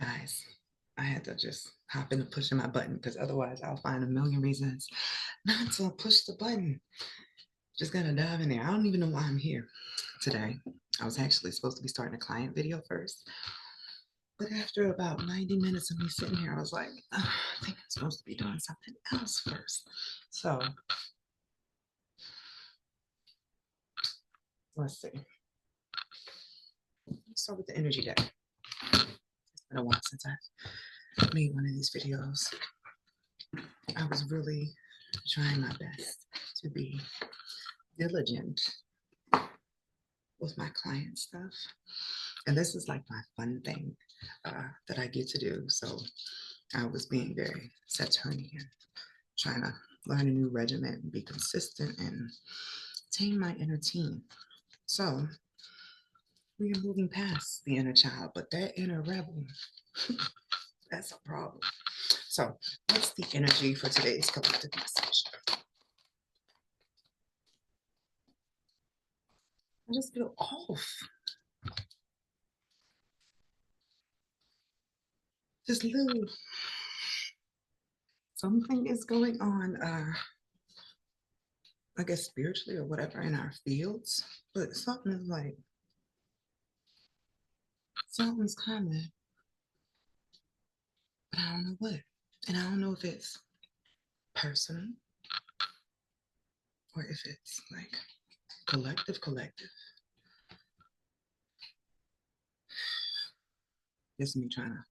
Guys, I had to just hop into pushing my button because otherwise I'll find a million reasons not to push the button. Just gotta dive in there. I don't even know why I'm here today. I was actually supposed to be starting a client video first, but after about 90 minutes of me sitting here, I was like, "Ugh, I think I'm supposed to be doing something else first." So let's see. Let's start with the energy deck. It's been a while since I made one of these videos. I was really trying my best to be diligent with my client stuff. And this is like my fun thing that I get to do. So I was being very Saturnian, trying to learn a new regimen and be consistent and tame my inner teen. So we are moving past the inner child, but that inner rebel, that's a problem. So what's the energy for today's collective message? I just feel off. Just little something is going on, I guess spiritually or whatever in our fields, but something is like something's coming, but I don't know what. And I don't know if it's personal or if it's like collective. It's me trying to,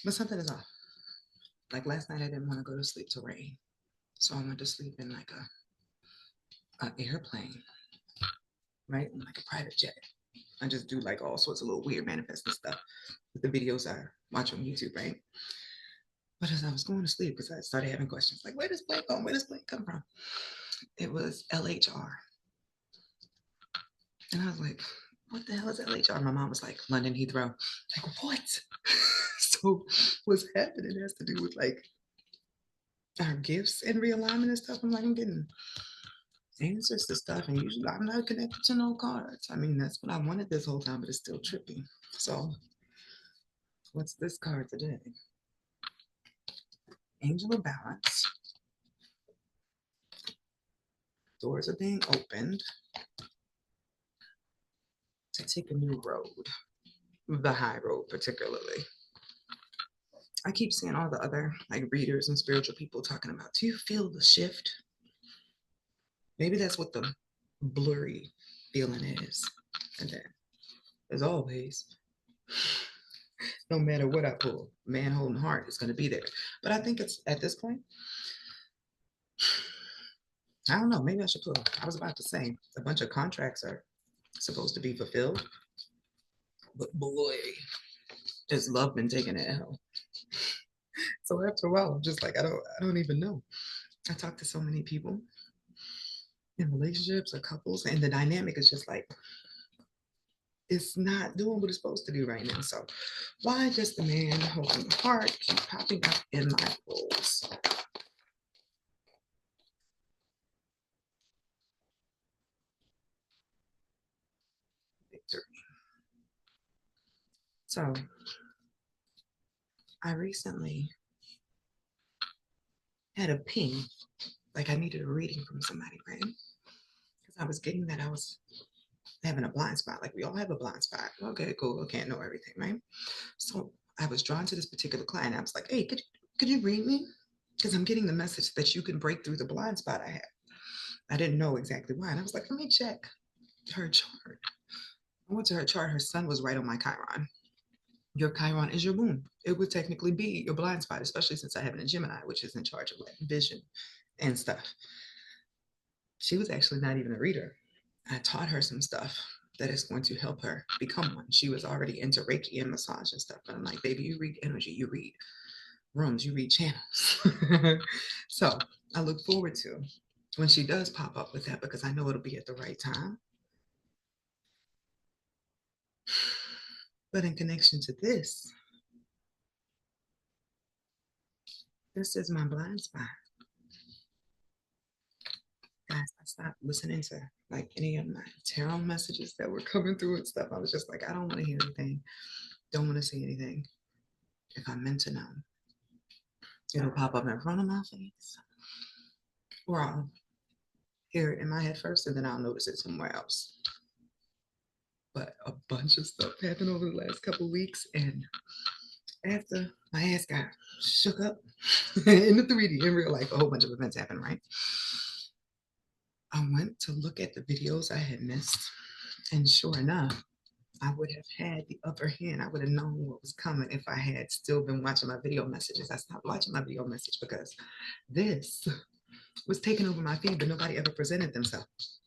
but something is off. Like last night, I didn't want to go to sleep to rain. So I went to sleep in like a airplane, right? Like a private jet. I just do like all sorts of little weird manifesting stuff with the videos I watch on YouTube, right? But as I was going to sleep, because I started having questions like, where does plane go? Where does plane come from? It was LHR. And I was like, what the hell is LHR? My mom was like, London Heathrow. Like, what? So what's happening has to do with like our gifts and realignment and stuff. I'm like, I'm getting answers to stuff, and usually I'm not connected to no cards. I mean, that's what I wanted this whole time, but it's still trippy. So what's this card today? Angel of Balance. Doors are being opened to take a new road, the high road particularly. I keep seeing all the other like readers and spiritual people talking about, do you feel the shift? Maybe that's what the blurry feeling is. And then, as always, no matter what I pull, man holding heart is going to be there. But I think it's at this point, I don't know, maybe I should pull. I was about to say a bunch of contracts are supposed to be fulfilled, but boy, has love been taking an L. So after a while, I'm just like, I don't even know. I talk to so many people in relationships or couples, and the dynamic is just like it's not doing what it's supposed to do right now. So why does the man holding the heart keep popping up in my roles? Victory. So I recently had a ping, like I needed a reading from somebody, right? Because I was getting that I was having a blind spot. Like we all have a blind spot. Okay, cool. I can't know everything, right? So I was drawn to this particular client. I was like, hey, could you read me? Because I'm getting the message that you can break through the blind spot I have. I didn't know exactly why. And I was like, let me check her chart. I went to her chart. Her sun was right on my Chiron. Your Chiron is your moon. It would technically be your blind spot, especially since I have it in Gemini, which is in charge of like vision and stuff. She was actually not even a reader. I taught her some stuff that is going to help her become one. She was already into Reiki and massage and stuff. But I'm like, baby, you read energy, you read rooms, you read channels. So I look forward to when she does pop up with that because I know it'll be at the right time. But in connection to this is my blind spot. Guys, I stopped listening to like any of my tarot messages that were coming through and stuff. I was just like, I don't want to hear anything. don't want to see anything. If I'm meant to know, it'll pop up in front of my face, or I'll hear it in my head first, and then I'll notice it somewhere else. But a bunch of stuff happened over the last couple of weeks, and after my ass got shook up in the 3D in real life, a whole bunch of events happened, right? I went to look at the videos I had missed, and sure enough, I would have had the upper hand. I would have known what was coming if I had still been watching my video messages. I stopped watching my video message because this was taking over my feed, but nobody ever presented themselves.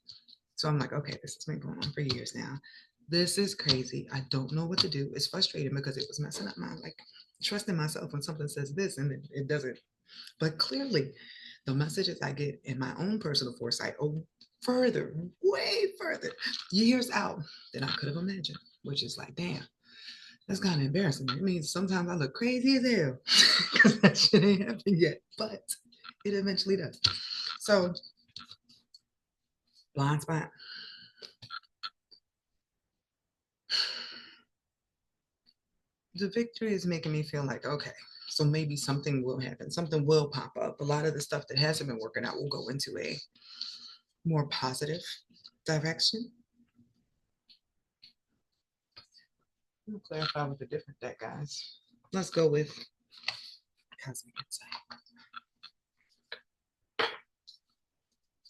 So I'm like, okay, this has been going on for years now. This is crazy. I don't know what to do. It's frustrating because it was messing up my like trusting myself when something says this and it doesn't. But clearly, the messages I get in my own personal foresight are further, way further, years out than I could have imagined, which is like, damn, that's kind of embarrassing. It means sometimes I look crazy as hell because that shit ain't happened yet, but it eventually does. So, blind spot. The victory is making me feel like, okay, so maybe something will happen, something will pop up. A lot of the stuff that hasn't been working out will go into a more positive direction. I'm gonna clarify with a different deck, guys. Let's go with Cosmic Insight.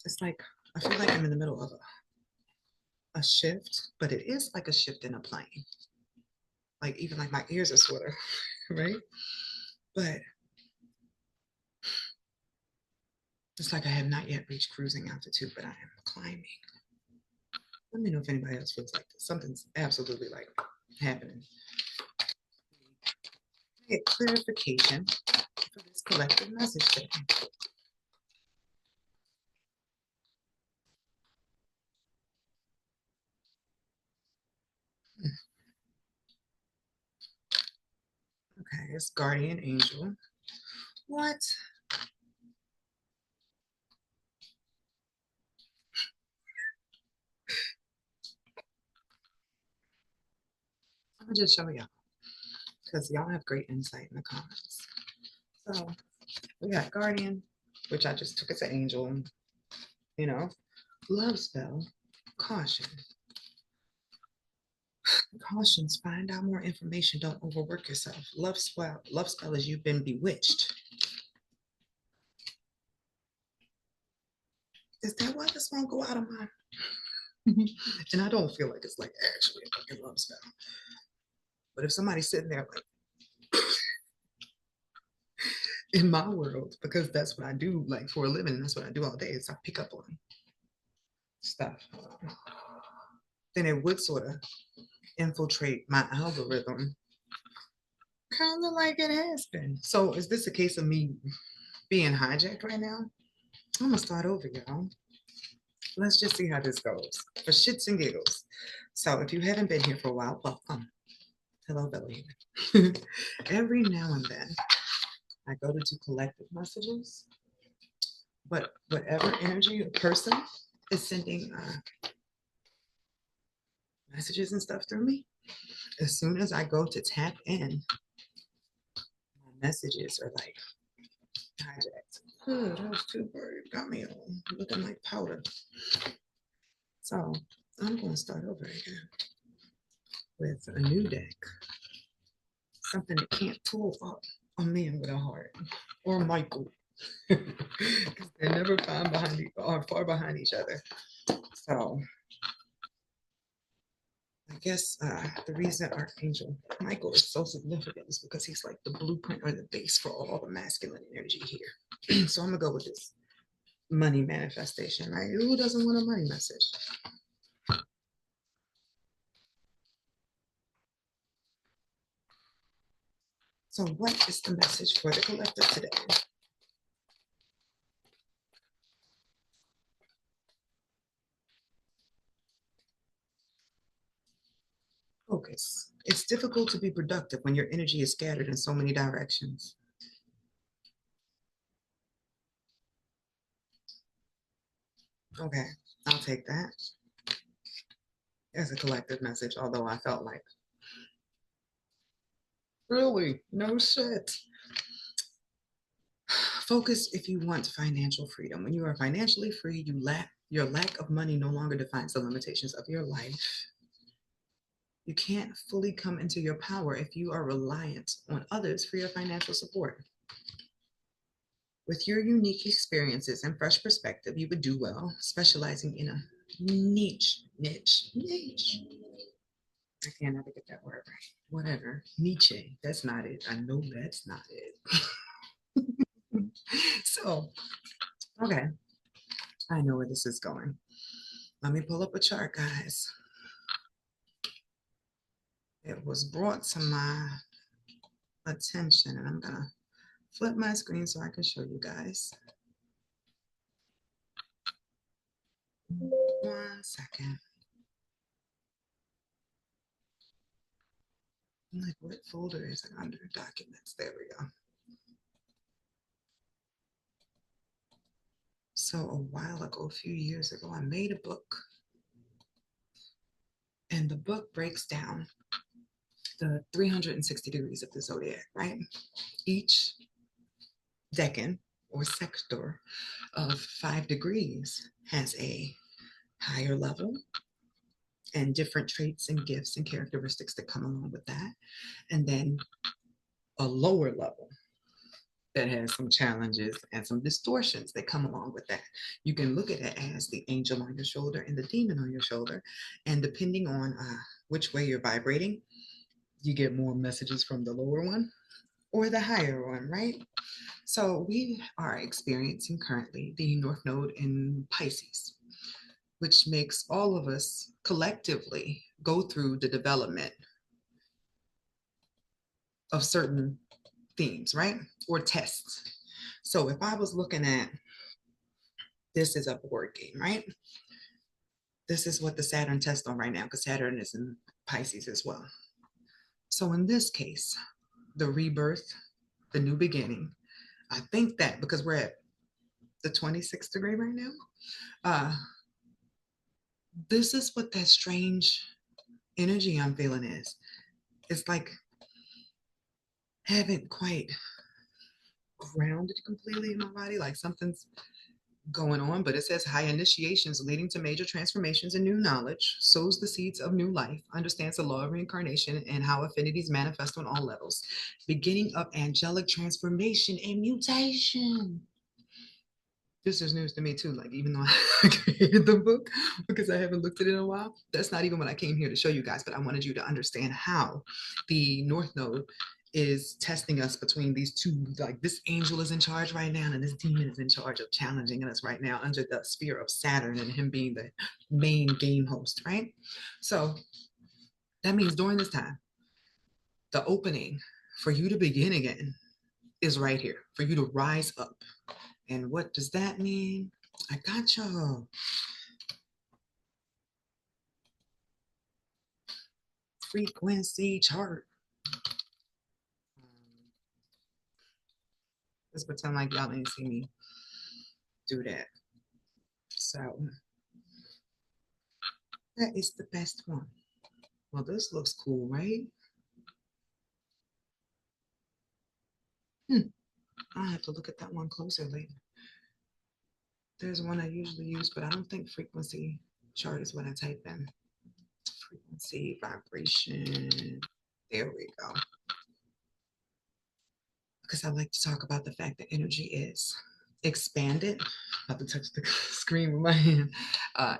It's like, I feel like I'm in the middle of a shift, but it is like a shift in a plane. Like even like my ears are sort of, right? But it's like I have not yet reached cruising altitude, but I am climbing. Let me know if anybody else feels like this. Something's absolutely like happening. Get clarification for this collective message today. Okay, it's guardian angel. What? I'm gonna just show y'all because y'all have great insight in the comments. So we got guardian, which I just took as an angel, you know, love spell, caution. Cautions, find out more information. Don't overwork yourself. Love spell is you've been bewitched. Is that why this won't go out of my and I don't feel like it's like actually a fucking love spell. But if somebody's sitting there like in my world, because that's what I do like for a living, and that's what I do all day, is I pick up on stuff. Then it would sort of infiltrate my algorithm, kind of like it has been. So is this a case of me being hijacked right now? I'm gonna start over, y'all. Let's just see how this goes for shits and giggles. So if you haven't been here for a while, welcome. Hello, Belly. Every now and then, I go to do collective messages, but whatever energy or person is sending messages and stuff through me, as soon as I go to tap in, my messages are like hijacked. Oh, that was too bright. Got me all looking like powder. So I'm going to start over again with a new deck. Something that can't pull up a man with a heart or Michael. Because they're never far behind each other. So I guess the reason Archangel Michael is so significant is because he's like the blueprint or the base for all the masculine energy here. So I'm gonna go with this money manifestation, right? Who doesn't want a money message? So what is the message for the collective today? Focus. It's difficult to be productive when your energy is scattered in so many directions. Okay, I'll take that as a collective message, although I felt like Really? No shit. Focus if you want financial freedom. When you are financially free, your lack of money no longer defines the limitations of your life. You can't fully come into your power if you are reliant on others for your financial support. With your unique experiences and fresh perspective, you would do well specializing in a niche. I can't ever get that word right. Whatever. Nietzsche. That's not it. I know that's not it. So, okay. I know where this is going. Let me pull up a chart, guys. It was brought to my attention, and I'm going to flip my screen so I can show you guys. 1 second. Like, what folder is it under? Documents. There we go. So a while ago, a few years ago, I made a book. And the book breaks down the 360 degrees of the zodiac, right? Each decan or sector of 5 degrees has a higher level and different traits and gifts and characteristics that come along with that. And then a lower level that has some challenges and some distortions that come along with that. You can look at it as the angel on your shoulder and the demon on your shoulder. And depending on which way you're vibrating, you get more messages from the lower one or the higher one, right? So we are experiencing currently the North Node in Pisces, which makes all of us collectively go through the development of certain themes, right? Or tests. So if I was looking at this is a board game, right? This is what the Saturn test on right now, because Saturn is in Pisces as well. So in this case, the rebirth, the new beginning, I think that because we're at the 26th degree right now, this is what that strange energy I'm feeling is. It's like haven't quite grounded completely in my body, like something's going on, but it says high initiations leading to major transformations and new knowledge, sows the seeds of new life, understands the law of reincarnation and how affinities manifest on all levels, beginning of angelic transformation and mutation. This is news to me too. Like, even though I created the book because I haven't looked at it in a while, that's not even what I came here to show you guys, but I wanted you to understand how the North Node is testing us between these two. Like, this angel is in charge right now, and this demon is in charge of challenging us right now under the sphere of Saturn and him being the main game host, right? So that means during this time, the opening for you to begin again is right here, for you to rise up. And what does that mean? I got y'all. Frequency chart. Let's pretend like y'all didn't see me do that. So that is the best one. Well, this looks cool, right? I'll have to look at that one closer later. There's one I usually use, but I don't think frequency chart is what I type in. Frequency, vibration. There we go. Because I like to talk about the fact that energy is expanded. I'm about to touch the screen with my hand.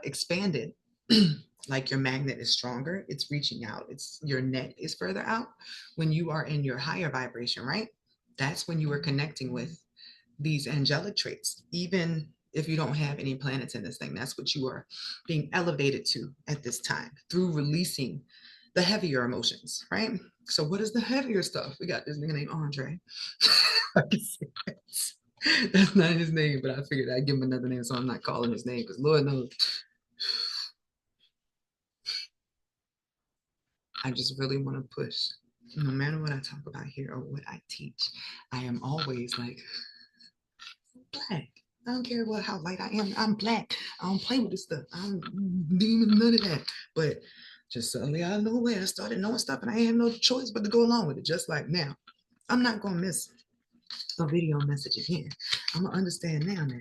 Expanded, like your magnet is stronger. It's reaching out. It's your net is further out. When you are in your higher vibration, right? That's when you are connecting with these angelic traits. Even if you don't have any planets in this thing, that's what you are being elevated to at this time through releasing the heavier emotions, right? So what is the heavier stuff? We got this nigga named Andre. That's not his name, but I figured I'd give him another name, so I'm not calling his name because Lord knows. I just really want to push. No matter what I talk about here or what I teach, I am always like, black. I don't care what how light I am. I'm black. I don't play with this stuff. I don't demon none of that. But Just suddenly out of nowhere, I started knowing stuff and I had no choice but to go along with it. Just like now, I'm not going to miss a video message again. I'm going to understand now that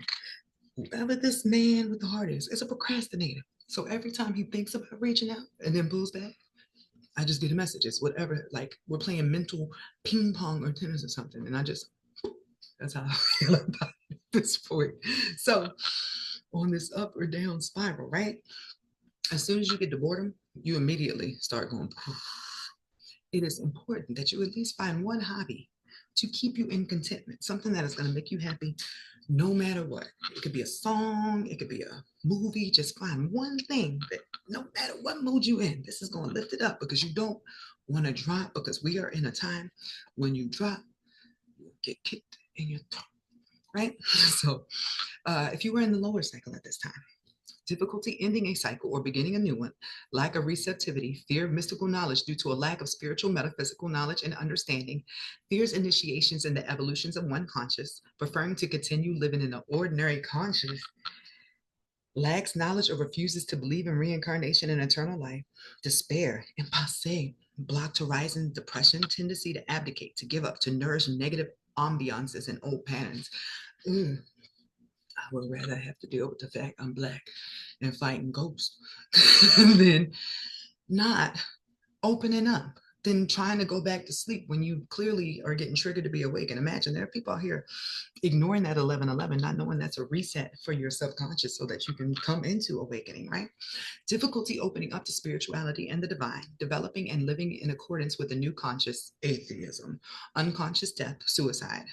whoever this man with the heart is a procrastinator. So every time he thinks about reaching out and then pulls back, I just get a message. It's whatever, like we're playing mental ping pong or tennis or something. And I just, that's how I feel about it at this point. So on this up or down spiral, right? As soon as you get to boredom, you immediately start going poof. It is important that you at least find one hobby to keep you in contentment, something that is going to make you happy no matter what. It could be a song, it could be a movie. Just find one thing that no matter what mood you in, this is going to lift it up because you don't want to drop, because we are in a time when you drop, you get kicked in your throat, right? So if you were in the lower cycle at this time, difficulty ending a cycle or beginning a new one, lack of receptivity, fear of mystical knowledge due to a lack of spiritual metaphysical knowledge and understanding, fears initiations in the evolutions of one conscious, preferring to continue living in an ordinary conscious, lacks knowledge or refuses to believe in reincarnation and eternal life, despair, impasse, blocked horizon, depression, tendency to abdicate, to give up, to nourish negative ambiances and old patterns. I would rather have to deal with the fact I'm Black and fighting ghosts than not opening up, than trying to go back to sleep when you clearly are getting triggered to be awake. And imagine there are people out here ignoring that 1111, not knowing that's a reset for your subconscious so that you can come into awakening, right? Difficulty opening up to spirituality and the divine, developing and living in accordance with the new conscious, atheism, unconscious death, suicide,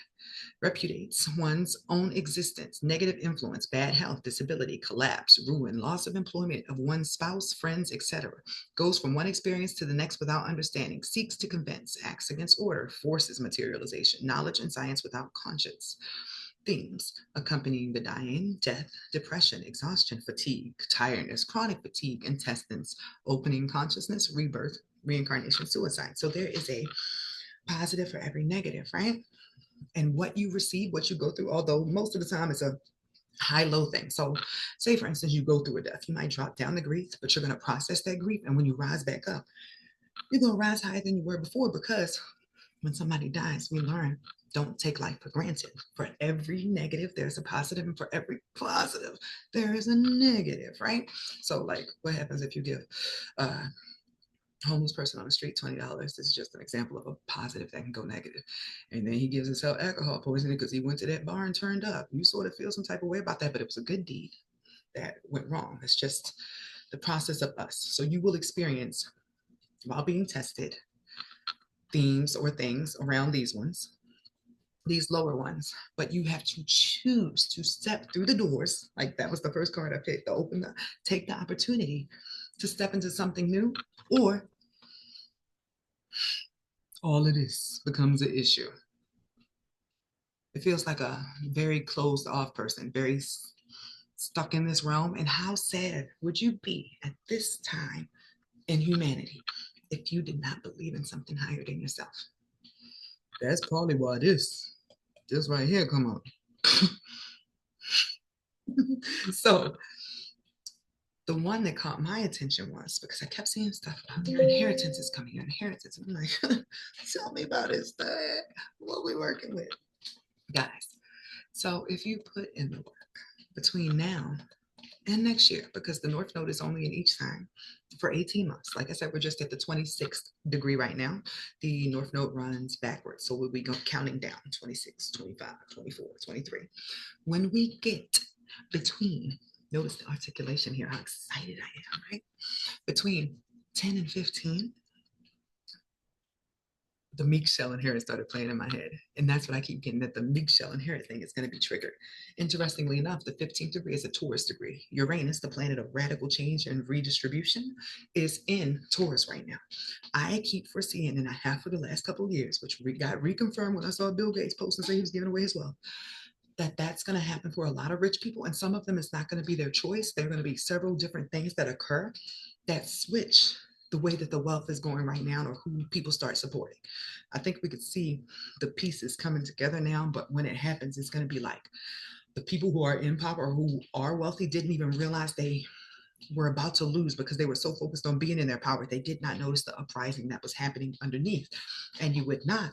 repudiates one's own existence, negative influence, bad health, disability, collapse, ruin, loss of employment of one's spouse, friends, etc. Goes from one experience to the next without understanding, seeks to convince, acts against order, forces materialization, knowledge and science without conscience. Themes accompanying the dying, death, depression, exhaustion, fatigue, tiredness, chronic fatigue, intestines, opening consciousness, rebirth, reincarnation, suicide. So there is a positive for every negative, right? And what you receive, what you go through, although most of the time it's a high-low thing. So say, for instance, you go through a death, you might drop down the grief, but you're going to process that grief. And when you rise back up, you're going to rise higher than you were before, because when somebody dies, we learn, don't take life for granted. For every negative, there's a positive, and for every positive, there is a negative, right? So like what happens if you give homeless person on the street $20? This is just an example of a positive that can go negative. And then he gives himself alcohol poisoning because he went to that bar and turned up. You sort of feel some type of way about that, but it was a good deed that went wrong. It's just the process of us. So you will experience, while being tested, themes or things around these ones, these lower ones, but you have to choose to step through the doors. Like that was the first card I picked, to open the, take the opportunity to step into something new, or all of this becomes an issue. It feels like a very closed off person, very stuck in this realm. And how sad would you be at this time in humanity if you did not believe in something higher than yourself? That's probably why this right here come on. So the one that caught my attention was because I kept seeing stuff about your inheritance is coming, your inheritance. And I'm like, tell me about this thing. What we working with? Guys, so if you put in the work between now and next year, because the North Node is only in each sign for 18 months. Like I said, we're just at the 26th degree right now. The North Node runs backwards. So we'll be counting down 26, 25, 24, 23. When we get between, notice the articulation here, how excited I am, right? Between 10 and 15, the Meek Shell Inherit started playing in my head. And that's what I keep getting, that the Meek Shell Inherit thing is going to be triggered. Interestingly enough, the 15th degree is a Taurus degree. Uranus, the planet of radical change and redistribution, is in Taurus right now. I keep foreseeing, and I have for the last couple of years, which got reconfirmed when I saw Bill Gates post and say he was giving away his wealth, that that's going to happen for a lot of rich people. And some of them, it's not going to be their choice. There are going to be several different things that occur that switch the way that the wealth is going right now, or who people start supporting. I think we could see the pieces coming together now, but when it happens, it's going to be like the people who are in power or who are wealthy didn't even realize they were about to lose because they were so focused on being in their power. They did not notice the uprising that was happening underneath. And you would not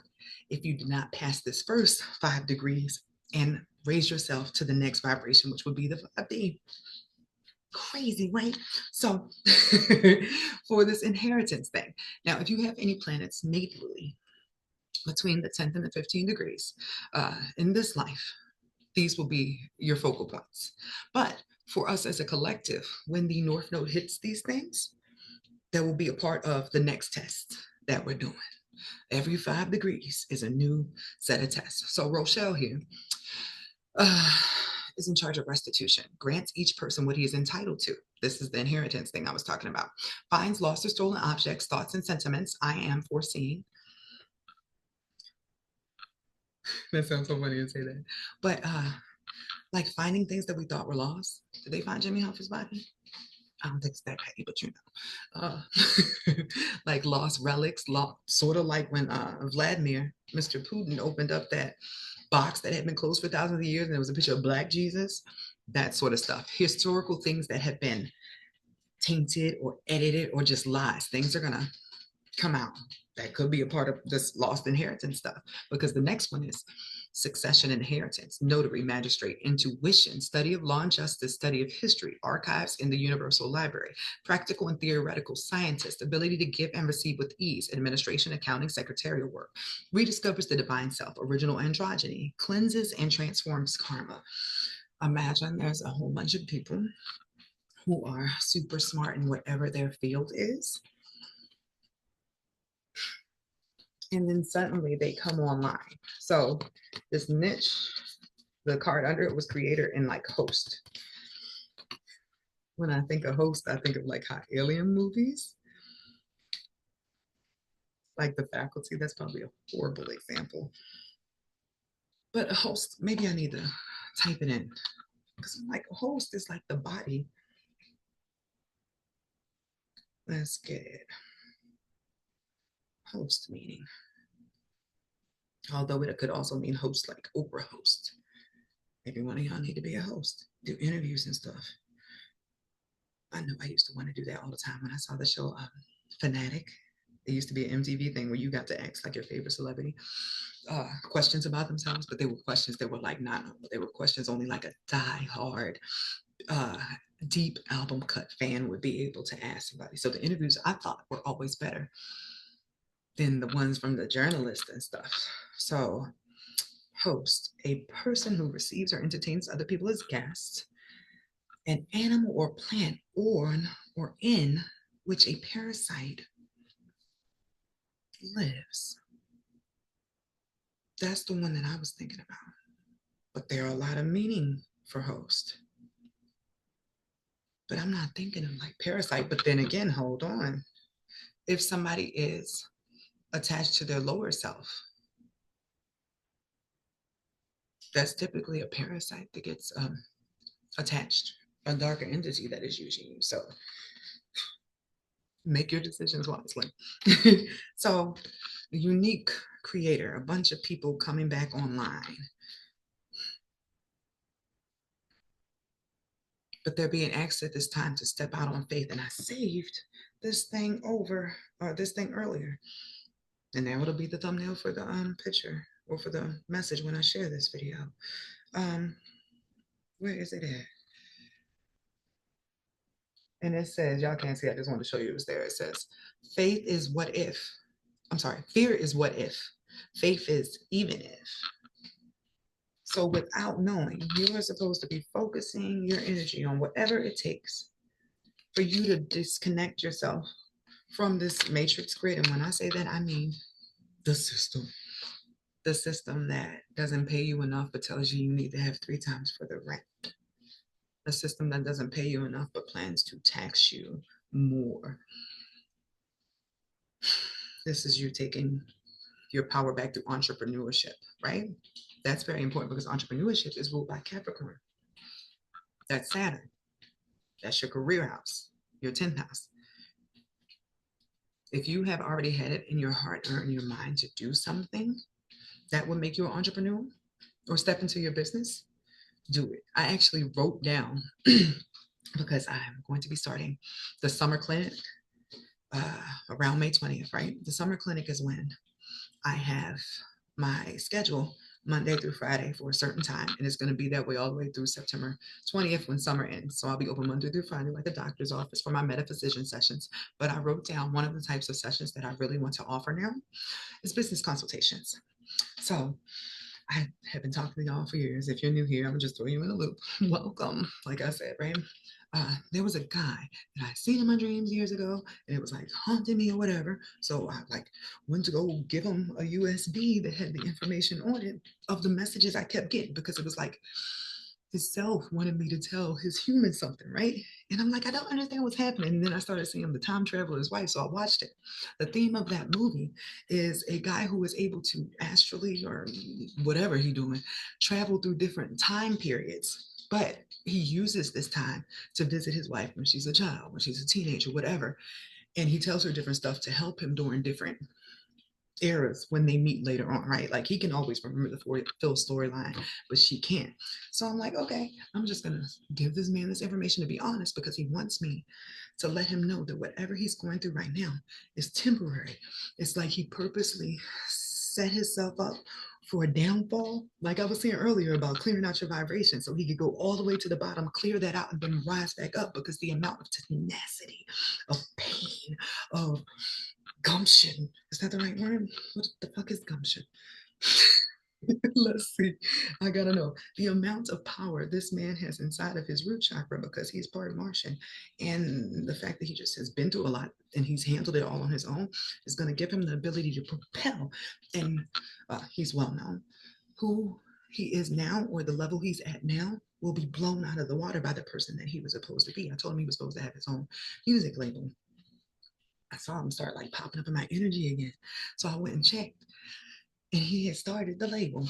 if you did not pass this first 5 degrees and raise yourself to the next vibration, which would be the 5D. Crazy, right? So for this inheritance thing, now, if you have any planets natally between the 10th and the 15 degrees in this life, these will be your focal points. But for us as a collective, when the North Node hits these things, that will be a part of the next test that we're doing. Every 5 degrees is a new set of tests. So Rochelle here is in charge of restitution, grants each person what he is entitled to. This is the inheritance thing I was talking about. Finds lost or stolen objects, thoughts, and sentiments I am foreseeing. That sounds so funny to say that. But like finding things that we thought were lost. Did they find Jimmy Hoffa's body? I don't think it's that petty, but you know, like lost relics, sort of like when Vladimir, Mr. Putin, opened up that box that had been closed for thousands of years and there was a picture of Black Jesus, that sort of stuff. Historical things that have been tainted or edited or just lies. Things are gonna come out. That could be a part of this lost inheritance stuff, because the next one is succession, inheritance, notary, magistrate, intuition, study of law and justice, study of history, archives in the universal library, practical and theoretical scientist, ability to give and receive with ease, administration, accounting, secretarial work, rediscovers the divine self, original androgyny, cleanses and transforms karma. Imagine there's a whole bunch of people who are super smart in whatever their field is, and then suddenly they come online. So this niche, the card under it was creator and like host. When I think of host, I think of like hot alien movies. Like The Faculty, that's probably a horrible example. But a host, maybe I need to type it in. Because I'm like, a host is like the body. Let's get it. Host meaning. Although it could also mean host, like Oprah host. Maybe one of y'all need to be a host, do interviews and stuff. I know I used to want to do that all the time when I saw the show Fanatic. It used to be an MTV thing where you got to ask like your favorite celebrity questions about themselves, but they were questions that were like not normal. They were questions only like a die-hard, deep album cut fan would be able to ask somebody. So the interviews I thought were always better than the ones from the journalists and stuff. So host, a person who receives or entertains other people as guests, an animal or plant on or in which a parasite lives. That's the one that I was thinking about. But there are a lot of meaning for host. But I'm not thinking of like parasite. But then again, hold on. If somebody is attached to their lower self, that's typically a parasite that gets attached, a darker entity that is using you. So make your decisions wisely. So the unique creator, a bunch of people coming back online. But they're being asked at this time to step out on faith. And I saved this thing over, or this thing earlier. And now it'll be the thumbnail for the picture or for the message when I share this video. Where is it at? And it says, y'all can't see, I just want to show you it was there. It says, faith is what if. I'm sorry, fear is what if. Faith is even if. So without knowing, you are supposed to be focusing your energy on whatever it takes for you to disconnect yourself from this matrix grid. And when I say that, I mean the system. The system that doesn't pay you enough but tells you you need to have 3 times for the rent. A system that doesn't pay you enough but plans to tax you more. This is you taking your power back through entrepreneurship, right? That's very important because entrepreneurship is ruled by Capricorn. That's Saturn. That's your career house, your 10th house. If you have already had it in your heart or in your mind to do something that would make you an entrepreneur or step into your business, do it. I actually wrote down because I'm going to be starting the summer clinic around May 20th, right? The summer clinic is when I have my schedule Monday through Friday for a certain time, and it's going to be that way all the way through September 20th when summer ends. So I'll be open Monday through Friday, like a doctor's office, for my metaphysician sessions. But I wrote down one of the types of sessions that I really want to offer now is business consultations. So I have been talking to y'all for years. If you're new here, I'm gonna just throw you in a loop. Welcome. Like I said, right? There was a guy that I seen in my dreams years ago, and it was like haunting me or whatever. So I like went to go give him a USB that had the information on it of the messages I kept getting, because it was like his self wanted me to tell his human something, right? And I'm like, I don't understand what's happening. And then I started seeing the time traveler's wife, so I watched it. The theme of that movie is a guy who is able to astrally, or whatever he doing, travel through different time periods. But he uses this time to visit his wife when she's a child, when she's a teenager, whatever. And he tells her different stuff to help him during different eras when they meet later on, right? Like he can always remember the Phil storyline, but she can't. So I'm like, okay, I'm just gonna give this man this information to be honest, because he wants me to let him know that whatever he's going through right now is temporary. It's like he purposely set himself up for a downfall, like I was saying earlier about clearing out your vibration, so he could go all the way to the bottom, clear that out, and then rise back up, because the amount of tenacity, of pain, of gumption. Is that the right word? What the fuck is gumption? Let's see. I gotta know the amount of power this man has inside of his root chakra, because he's part Martian. And the fact that he just has been through a lot and he's handled it all on his own is going to give him the ability to propel. And he's well known. Who he is now, or the level he's at now, will be blown out of the water by the person that he was supposed to be. I told him he was supposed to have his own music label. I saw him start like popping up in my energy again. So I went and checked, and he had started the label.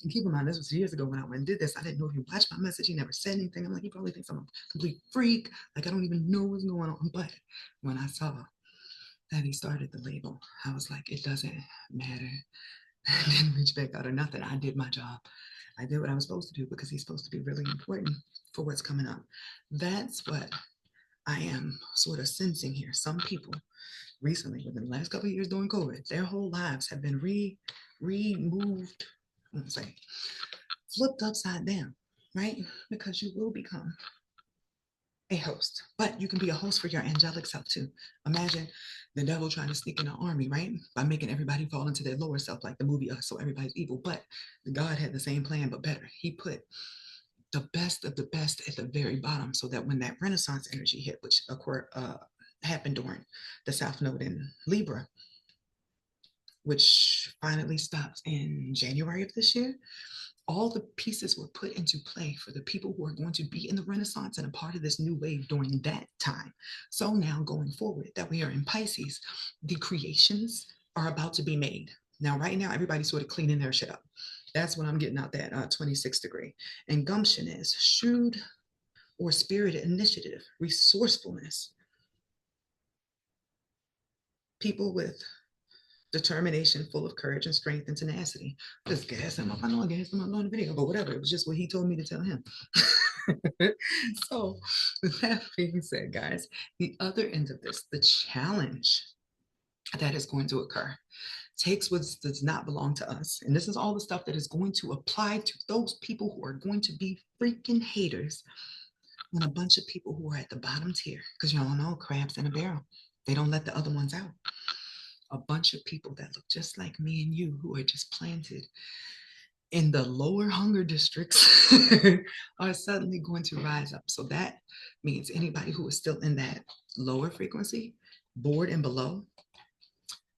And keep in mind, this was years ago when I went and did this. I didn't know if he watched my message. He never said anything. I'm like, he probably thinks I'm a complete freak. Like, I don't even know what's going on. But when I saw that he started the label, I was like, it doesn't matter. I didn't reach back out or nothing. I did my job. I did what I was supposed to do, because he's supposed to be really important for what's coming up. That's what I am sort of sensing here. Some people recently, within the last couple of years during COVID, their whole lives have been removed, I won't say, flipped upside down, right? Because you will become a host, but you can be a host for your angelic self too. Imagine the devil trying to sneak in an army, right? By making everybody fall into their lower self, like the movie Us, so everybody's evil. But God had the same plan, but better. He put the best of the best at the very bottom, so that when that Renaissance energy hit, which happened during the South Node in Libra, which finally stops in January of this year, all the pieces were put into play for the people who are going to be in the Renaissance and a part of this new wave during that time. So now going forward, that we are in Pisces, the creations are about to be made. Now, right now, everybody's sort of cleaning their shit up. That's what I'm getting out that 26 degree. And gumption is shrewd or spirited initiative, resourcefulness. People with determination, full of courage and strength and tenacity. Just gas him up. I know I gassed him up on the video, but whatever. It was just what he told me to tell him. So, with that being said, guys, the other end of this, the challenge that is going to occur, takes what does not belong to us. And this is all the stuff that is going to apply to those people who are going to be freaking haters on a bunch of people who are at the bottom tier. Because you all know, crabs in a barrel, they don't let the other ones out. A bunch of people that look just like me and you, who are just planted in the lower hunger districts, are suddenly going to rise up. So that means anybody who is still in that lower frequency, board and below,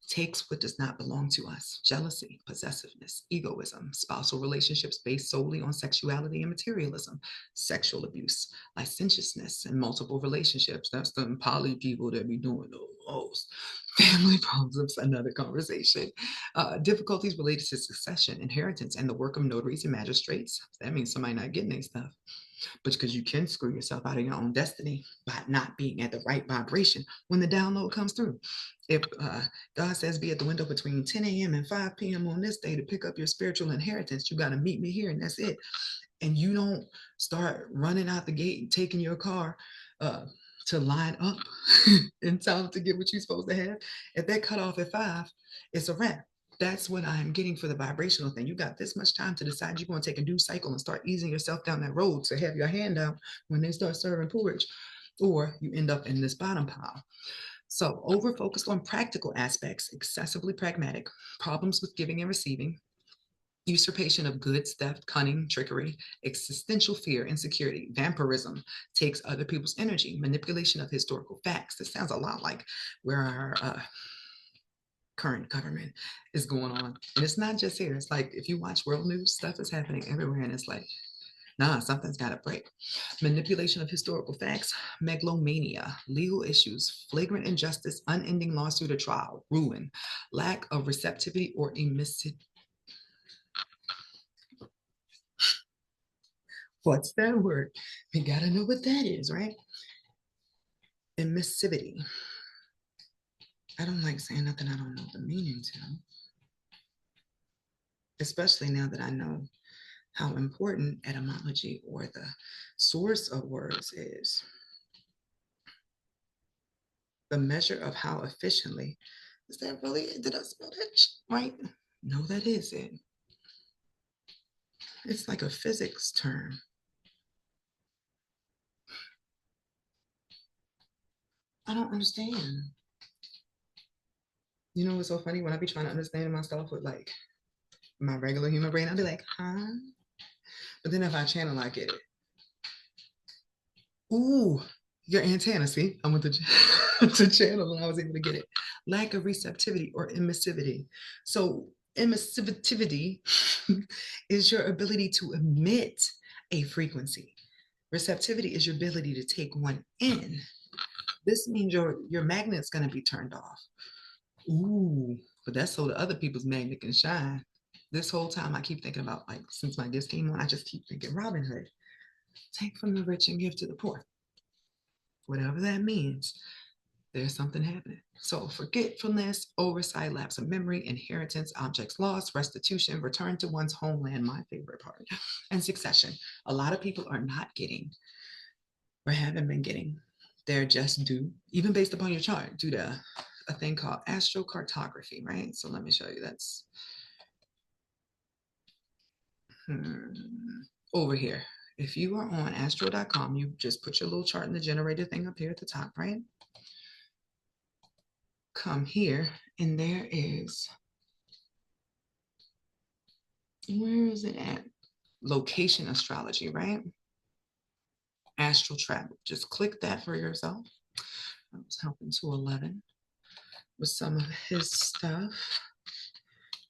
takes what does not belong to us: jealousy, possessiveness, egoism, spousal relationships based solely on sexuality and materialism, sexual abuse, licentiousness, and multiple relationships. That's the poly people that be doing the most. Family problems, another conversation. Difficulties related to succession, inheritance, and the work of notaries and magistrates. That means somebody not getting their stuff, but because you can screw yourself out of your own destiny by not being at the right vibration when the download comes through. If God says be at the window between 10 a.m. and 5 p.m. on this day to pick up your spiritual inheritance, you got to meet me here, and that's it. and you don't start running out the gate and taking your car uh, to line up in time to get what you're supposed to have, if that cut off at 5, it's a wrap. That's what I'm getting for the vibrational thing. You got this much time to decide you're going to take a new cycle and start easing yourself down that road to have your hand out when they start serving porridge, or you end up in this bottom pile. So, over focused on practical aspects, excessively pragmatic, problems with giving and receiving, usurpation of goods, theft, cunning, trickery, existential fear, insecurity, vampirism, takes other people's energy, manipulation of historical facts. This sounds a lot like where our current government is going on. And it's not just here. It's like if you watch world news, stuff is happening everywhere, and it's like, nah, something's got to break. Manipulation of historical facts, megalomania, legal issues, flagrant injustice, unending lawsuit or trial, ruin, lack of receptivity or emissive. What's that word? You gotta know what that is, right? Emissivity. I don't like saying nothing I don't know the meaning to, especially now that I know how important etymology or the source of words is. The measure of how efficiently. Is that really it? Did I spell that right? No, that is it. It's like a physics term. I don't understand. You know what's so funny? When I be trying to understand myself with like my regular human brain, I'll be like, huh? But then if I channel, I get it. Ooh, your antenna. See, I went to, to channel and I was able to get it. Lack of receptivity or emissivity. So, emissivity is your ability to emit a frequency. Receptivity is your ability to take one in. This means your magnet's going to be turned off. Ooh, but that's so the other people's magnet can shine. This whole time I keep thinking about, like, since my guest came on, I just keep thinking Robin Hood. Take from the rich and give to the poor. Whatever that means, there's something happening. So forgetfulness, oversight, lapse of memory, inheritance, objects lost, restitution, return to one's homeland, my favorite part, and succession. A lot of people are not getting or haven't been getting. They're just due, even based upon your chart, due to a thing called astrocartography, right? So let me show you. That's over here. If you are on astro.com, you just put your little chart in the generator thing up here at the top, right? Come here, and there is, where is it at? Location astrology, right? Astral travel. Just click that for yourself. I was helping 211 with some of his stuff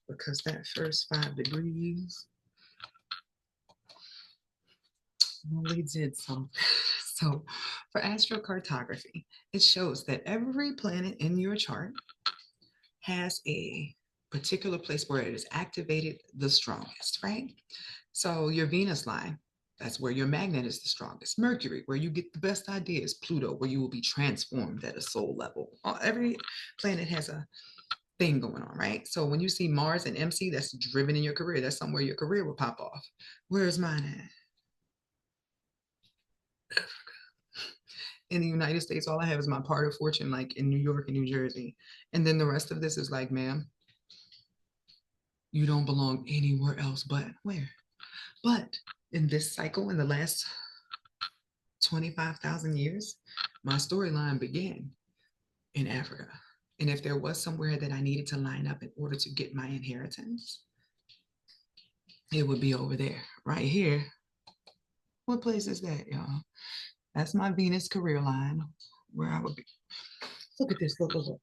because that first 5 degrees really did something. So for astrocartography, it shows that every planet in your chart has a particular place where it is activated the strongest, right? So your Venus line, that's where your magnet is the strongest. Mercury, where you get the best ideas. Pluto, where you will be transformed at a soul level. Every planet has a thing going on, right? So when you see Mars and MC, that's driven in your career. That's somewhere your career will pop off. Where's mine at? In the United States, all I have is my part of fortune, like in New York and New Jersey. And then the rest of this is like, ma'am, you don't belong anywhere else but where? But in this cycle, in the last 25,000 years, my storyline began in Africa. And if there was somewhere that I needed to line up in order to get my inheritance, it would be over there, right here. What place is that, y'all? That's my Venus career line where I would be. Look at this, look.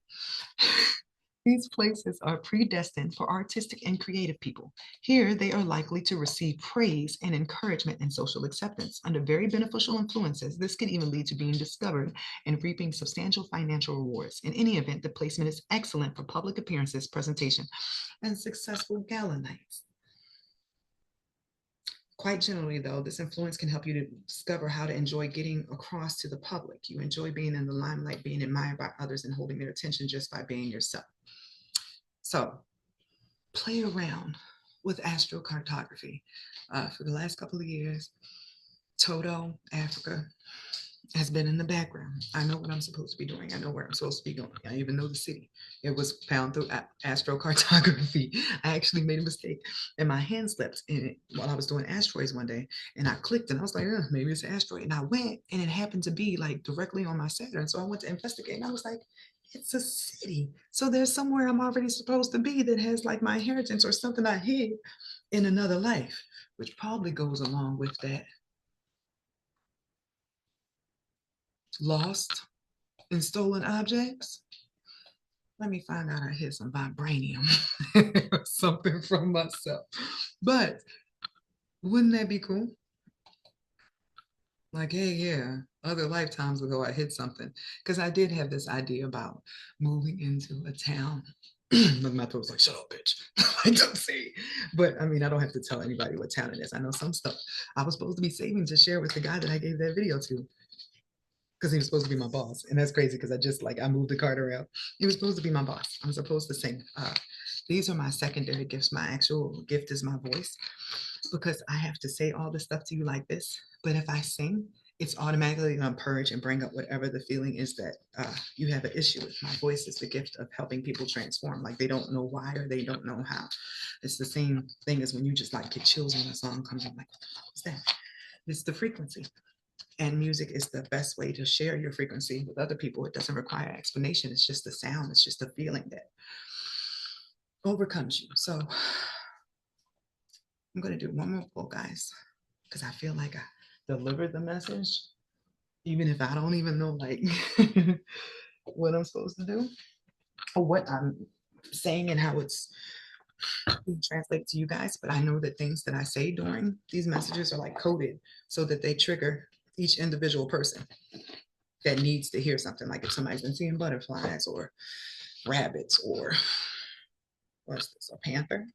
These places are predestined for artistic and creative people. Here, they are likely to receive praise and encouragement and social acceptance. Under very beneficial influences, this could even lead to being discovered and reaping substantial financial rewards. In any event, the placement is excellent for public appearances, presentation, and successful gala nights. Quite generally, though, this influence can help you to discover how to enjoy getting across to the public. You enjoy being in the limelight, being admired by others, and holding their attention just by being yourself. So play around with astrocartography. For the last couple of years, Toto, Africa, has been in the background. I know what I'm supposed to be doing. I know where I'm supposed to be going. I even know the city. It was found through astrocartography. I actually made a mistake and my hand slipped in it while I was doing asteroids one day. And I clicked and I was like, maybe it's an asteroid. And I went and it happened to be like directly on my Saturn. So I went to investigate and I was like, it's a city. So there's somewhere I'm already supposed to be that has like my inheritance or something I hid in another life, which probably goes along with that lost and stolen objects. Let me find out I hit some vibranium or something from myself. But wouldn't that be cool? Like, hey, yeah, other lifetimes ago I hit something. Because I did have this idea about moving into a town. Look, my throat's like, shut up, bitch. I don't say. But I mean, I don't have to tell anybody what town it is. I know some stuff I was supposed to be saving to share with the guy that I gave that video to, because he was supposed to be my boss. And that's crazy because I moved the card around. He was supposed to be my boss. I'm supposed to sing. These are my secondary gifts. My actual gift is my voice, because I have to say all this stuff to you like this. But if I sing, it's automatically going to purge and bring up whatever the feeling is that you have an issue with. My voice is the gift of helping people transform. Like they don't know why or they don't know how. It's the same thing as when you just like get chills when a song comes on. Like, what's that? It's the frequency. And music is the best way to share your frequency with other people. It doesn't require explanation. It's just the sound. It's just a feeling that overcomes you. So I'm going to do one more pull, guys, because I feel like I delivered the message, even if I don't even know like what I'm supposed to do or what I'm saying and how it's translated to you guys. But I know that things that I say during these messages are like coded so that they trigger each individual person that needs to hear something. Like if somebody's been seeing butterflies or rabbits or what's this, a panther?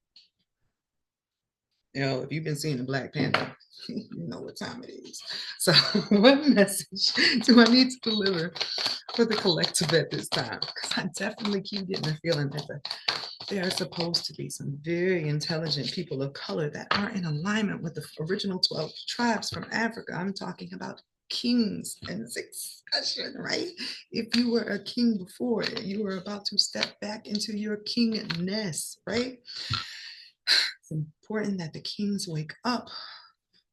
You know, if you've been seeing the Black Panther, you know what time it is. So what message do I need to deliver for the collective at this time? Because I definitely keep getting the feeling that there are supposed to be some very intelligent people of color that are in alignment with the original 12 tribes from Africa. I'm talking about kings and succession, right? If you were a king before, you were about to step back into your kingness, right? It's important that the kings wake up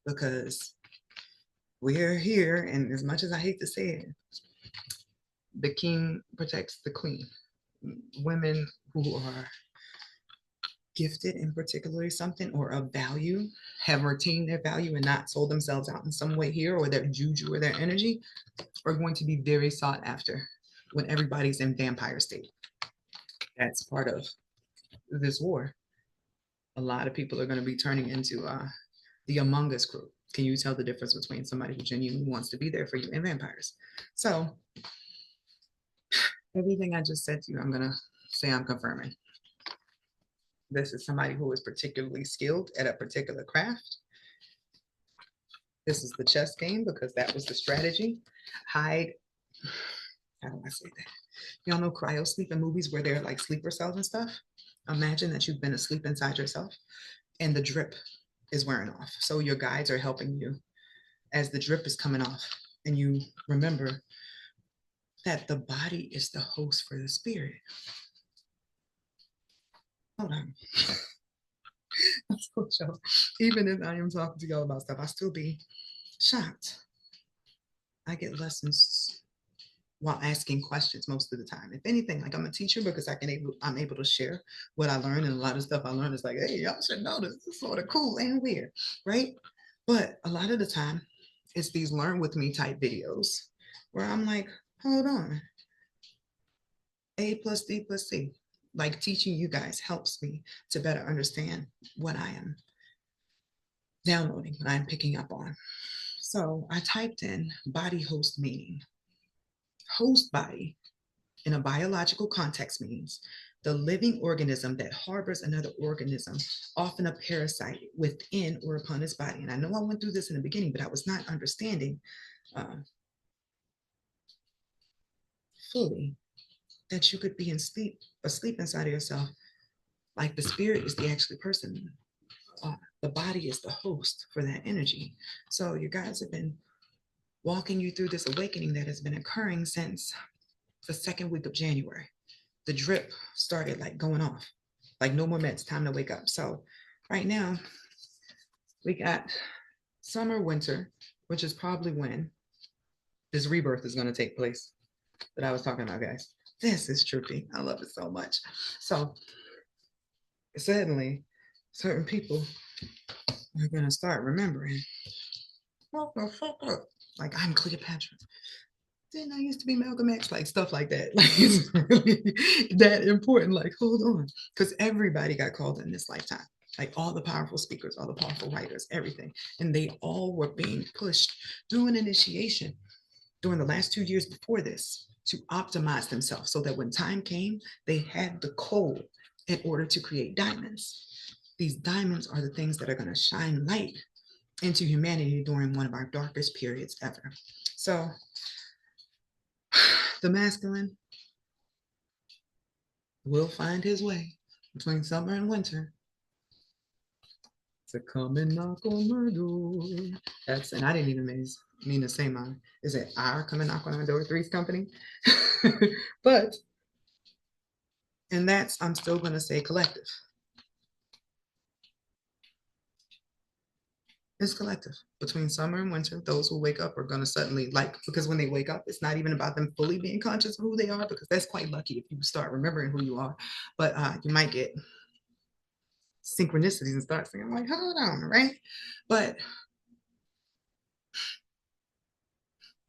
because we're here. And as much as I hate to say it, the king protects the queen. Women who are gifted in particularly something or of value have retained their value and not sold themselves out in some way here, or their juju or their energy are going to be very sought after when everybody's in vampire state. That's part of this war. A lot of people are going to be turning into the Among Us crew. Can you tell the difference between somebody who genuinely wants to be there for you and vampires? So everything I just said to you, I'm going to say I'm confirming. This is somebody who is particularly skilled at a particular craft. This is the chess game because that was the strategy. Hide, how do I say that? Y'all know cryo sleep in movies where they're like sleeper cells and stuff? Imagine that you've been asleep inside yourself and the drip is wearing off. So your guides are helping you as the drip is coming off. And you remember that the body is the host for the spirit. Hold on. Even if I am talking to y'all about stuff, I still be shocked. I get lessons while asking questions most of the time. If anything, like I'm a teacher because I'm able to share what I learned, and a lot of stuff I learned is like, hey, y'all should know this. This is sort of cool and weird, right? But a lot of the time, it's these learn with me type videos where I'm like, hold on, A plus D plus C. Like teaching you guys helps me to better understand what I am downloading, what I'm picking up on. So I typed in body host meaning. Host body in a biological context means the living organism that harbors another organism, often a parasite within or upon its body. And I know I went through this in the beginning, but I was not understanding fully that you could be asleep inside of yourself. Like the spirit is the actual person. The body is the host for that energy. So you guys have been walking you through this awakening that has been occurring since the second week of January. The drip started like going off, like no more meds, time to wake up. So right now we got summer, winter, which is probably when this rebirth is going to take place that I was talking about, guys. This is trippy. I love it so much. So suddenly, certain people are going to start remembering, what the fuck up? Like, I'm Cleopatra. Didn't I used to be Malcolm X? Like, stuff like that. Like, it's really that important. Like, hold on. Because everybody got called in this lifetime. Like, all the powerful speakers, all the powerful writers, everything. And they all were being pushed through an initiation during the last 2 years before this to optimize themselves so that when time came, they had the coal in order to create diamonds. These diamonds are the things that are going to shine light into humanity during one of our darkest periods ever. So the masculine will find his way between summer and winter to come and knock on my door. That's, and I didn't even mean to say mine. Is it our come and knock on our door, Three's Company? But, and that's, I'm still going to say collective. It's collective. Between summer and winter, those who wake up are going to suddenly, like, because when they wake up, it's not even about them fully being conscious of who they are, because that's quite lucky if you start remembering who you are. But you might get synchronicities and start saying, like, hold on, right? But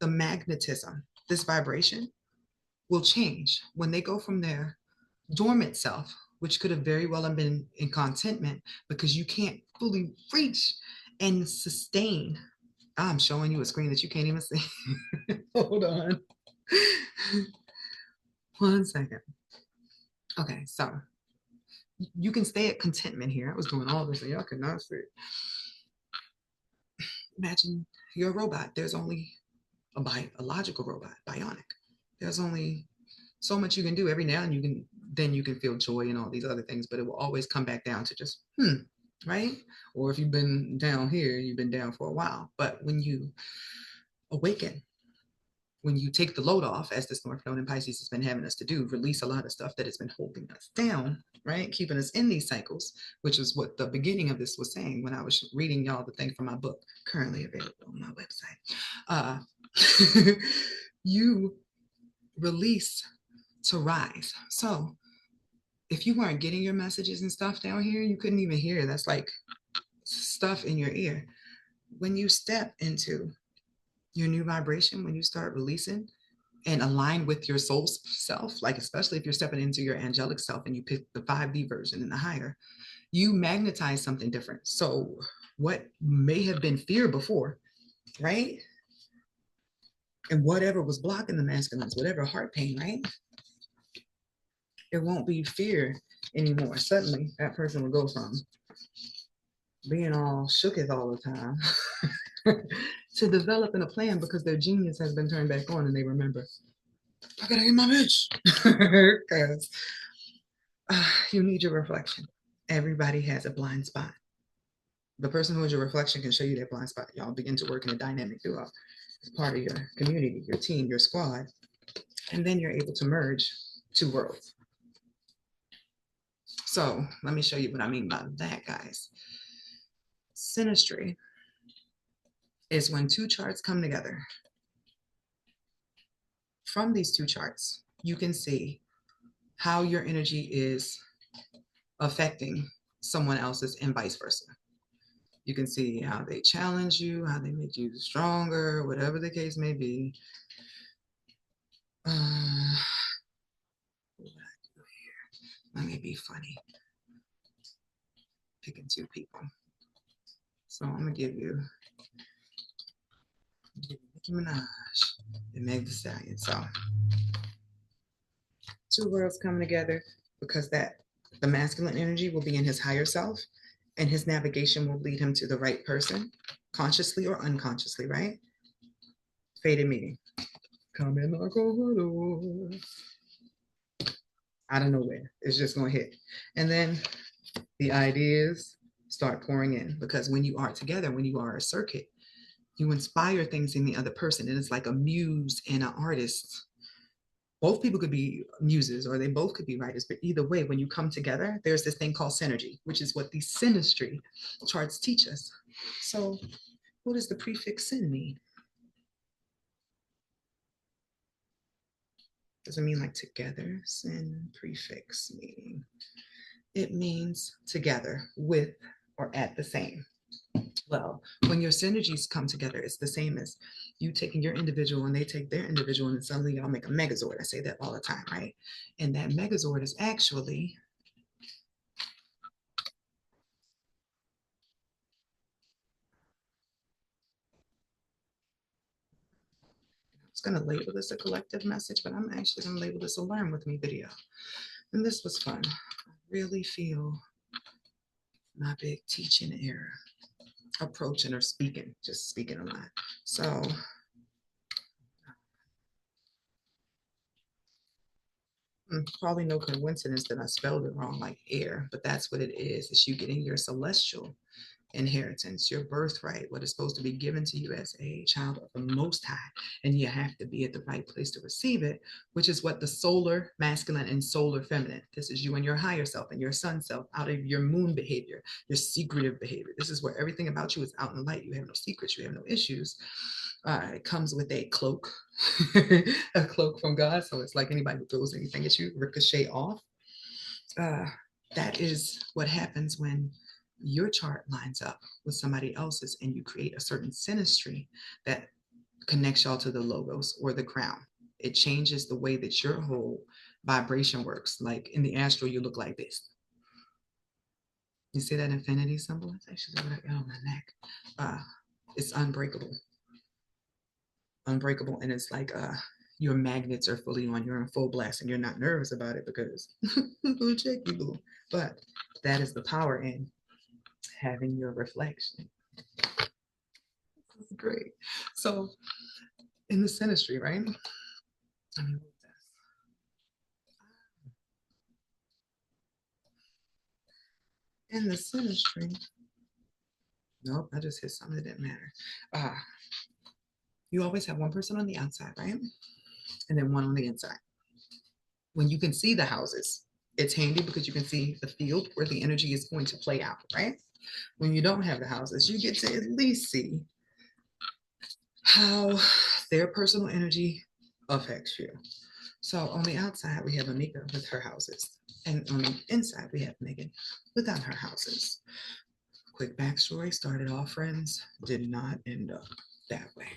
the magnetism, this vibration, will change when they go from their dormant self, which could have very well been in contentment because you can't fully reach and sustain. I'm showing you a screen that you can't even see. Hold on. 1 second. Okay, so you can stay at contentment here. I was doing all this and y'all could not see it. Imagine you're a robot. There's only a biological robot, bionic. There's only so much you can do. Every now and then you can feel joy and all these other things, but it will always come back down to just right? Or if you've been down here, you've been down for a while. But when you awaken, when you take the load off, as this North Node in Pisces has been having us to do, release a lot of stuff that has been holding us down, right? Keeping us in these cycles, which is what the beginning of this was saying when I was reading y'all the thing from my book, currently available on my website. You release to rise. So if you weren't getting your messages and stuff down here, you couldn't even hear. That's like stuff in your ear. When you step into your new vibration, when you start releasing and align with your soul self, like especially if you're stepping into your angelic self and you pick the 5D version and the higher, you magnetize something different. So what may have been fear before, right? And whatever was blocking the masculines, whatever heart pain, right? It won't be fear anymore. Suddenly that person will go from being all shooketh all the time to developing a plan because their genius has been turned back on and they remember, I gotta get my bitch. Because you need your reflection. Everybody has a blind spot. The person who is your reflection can show you their blind spot. Y'all begin to work in a dynamic duo as part of your community, your team, your squad. And then you're able to merge two worlds. So let me show you what I mean by that, guys. Synastry is when two charts come together. From these two charts, you can see how your energy is affecting someone else's and vice versa. You can see how they challenge you, how they make you stronger, whatever the case may be. What do I do here? Let me be funny. Picking two people. So I'm gonna give you Nicki Minaj and Meg Thee Stallion. So two worlds coming together because that the masculine energy will be in his higher self and his navigation will lead him to the right person, consciously or unconsciously, right? Fated meeting. Come in, knock on the door. Out of nowhere. It's just gonna hit. And then the ideas start pouring in, because when you are together, when you are a circuit, you inspire things in the other person. And it's like a muse and an artist. Both people could be muses or they both could be writers, but either way, when you come together, there's this thing called synergy, which is what these synastry charts teach us. So what does the prefix syn mean? Does it mean like together? Syn prefix meaning. It means together, with, or at the same. Well, when your synergies come together, it's the same as you taking your individual and they take their individual, and suddenly y'all make a megazord. I say that all the time, right? And that megazord is actually, I was going to label this a collective message, but I'm actually going to label this a learn with me video. And this was fun. I really feel my big teaching era, approaching or speaking, just speaking a lot. So probably no coincidence that I spelled it wrong, like air, but that's what it is. It's you getting your celestial inheritance, your birthright, what is supposed to be given to you as a child of the Most High. And you have to be at the right place to receive it, which is what the solar masculine and solar feminine. This is you and your higher self and your sun self out of your moon behavior, your secretive behavior. This is where everything about you is out in the light. You have no secrets, you have no issues. It comes with a cloak, a cloak from God. So it's like anybody who throws anything at you, ricochet off. Uh, that is what happens when your chart lines up with somebody else's and you create a certain synastry that connects y'all to the logos or the crown. It changes the way that your whole vibration works. Like in the astral, you look like this. You see that infinity symbol? It's actually what I got on my neck. It's unbreakable. Unbreakable. And it's like your magnets are fully on, you're in full blast, and you're not nervous about it because check you boo. But that is the power in having your reflection. This is great. So in the synastry, right? I mean, in the synastry, nope, I just hit something that didn't matter. You always have one person on the outside, right? And then one on the inside. When you can see the houses, it's handy because you can see the field where the energy is going to play out, right? When you don't have the houses, you get to at least see how their personal energy affects you. So on the outside, we have Anika with her houses. And on the inside, we have Megan without her houses. Quick backstory, started off friends, did not end up that way.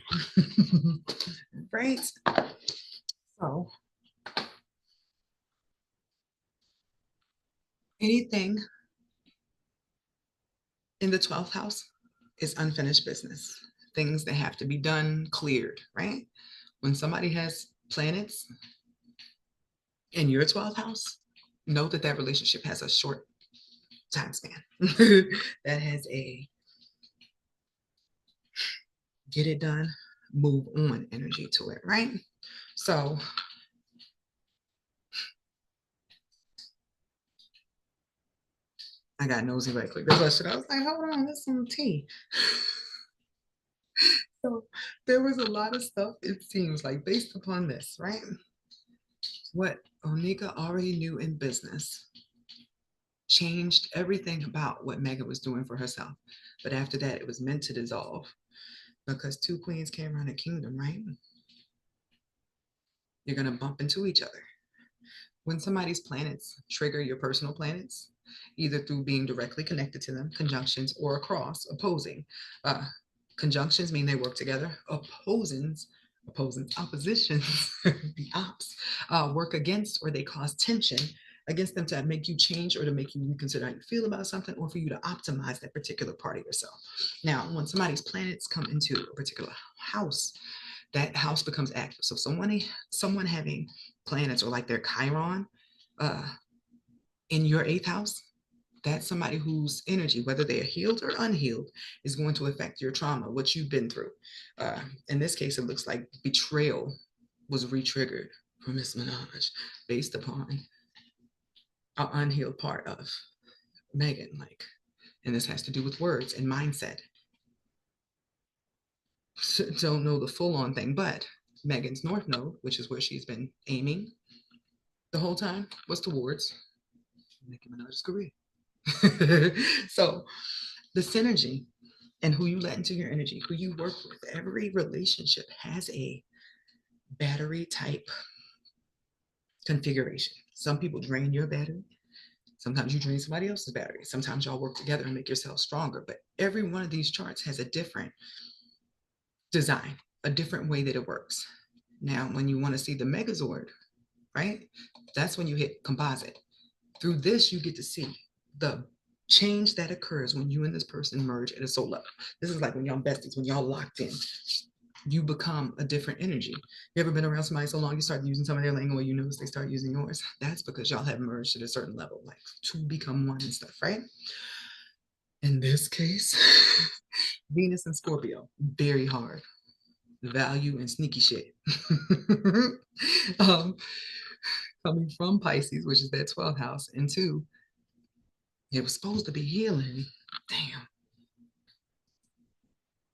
Right? So anything in the 12th house is unfinished business. Things that have to be done, cleared, right? When somebody has planets in your 12th house, know that that relationship has a short time span. That has a get it done, move on energy to it, right? So I got nosy right quick. I was like, hold on, there's some tea. So there was a lot of stuff, it seems like, based upon this, right? What Onika already knew in business changed everything about what Megan was doing for herself. But after that, it was meant to dissolve because two queens came around a kingdom, right? You're going to bump into each other. When somebody's planets trigger your personal planets, either through being directly connected to them, conjunctions, or across, opposing. Uh, Conjunctions mean they work together. Oppositions, the ops, work against or they cause tension against them to make you change or to make you reconsider how you feel about something or for you to optimize that particular part of yourself. Now, when somebody's planets come into a particular house, that house becomes active. So someone having planets or like their Chiron uh, in your eighth house, that's somebody whose energy, whether they're healed or unhealed, is going to affect your trauma, what you've been through. In this case, it looks like betrayal was re-triggered for Miss Minaj based upon an unhealed part of Megan. Like And this has to do with words and mindset. So, don't know the full on thing, but Megan's North Node, which is where she's been aiming the whole time, was towards Nicki Minaj's career. So the synergy and who you let into your energy, who you work with, every relationship has a battery type configuration. Some people drain your battery. Sometimes you drain somebody else's battery. Sometimes y'all work together and make yourself stronger. But every one of these charts has a different design, a different way that it works. Now, when you want to see the Megazord, right? That's when you hit composite. Through this, you get to see the change that occurs when you and this person merge at a soul level. This is like when y'all besties, when y'all locked in, you become a different energy. You ever been around somebody so long you start using some of their language, you notice they start using yours? That's because y'all have merged at a certain level, like to become one and stuff, right? In this case, Venus and Scorpio, very hard. Value and sneaky shit. um, Coming from Pisces, which is that 12th house, and two, it was supposed to be healing. Damn.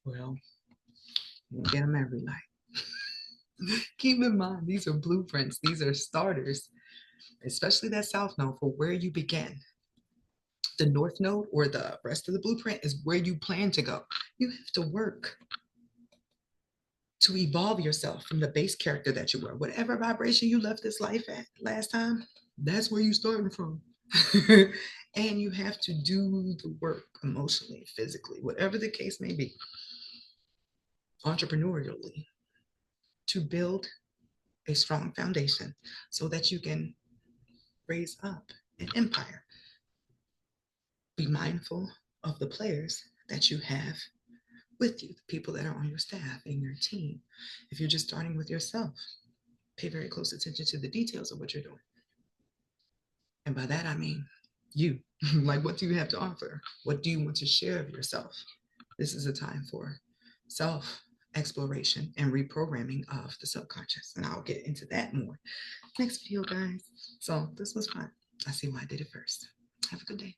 Well, you get them every night. Keep in mind, these are blueprints. These are starters, especially that South Node for where you begin. The North Node or the rest of the blueprint is where you plan to go. You have to work to evolve yourself from the base character that you were. Whatever vibration you left this life at last time, that's where you're starting from. And you have to do the work emotionally, physically, whatever the case may be, entrepreneurially, to build a strong foundation so that you can raise up an empire. Be mindful of the players that you have with you, the people that are on your staff and your team. If you're just starting with yourself, pay very close attention to the details of what you're doing. And by that, I mean you. Like, what do you have to offer? What do you want to share of yourself? This is a time for self exploration and reprogramming of the subconscious. And I'll get into that more next video, guys. So this was fun. I see why I did it first. Have a good day.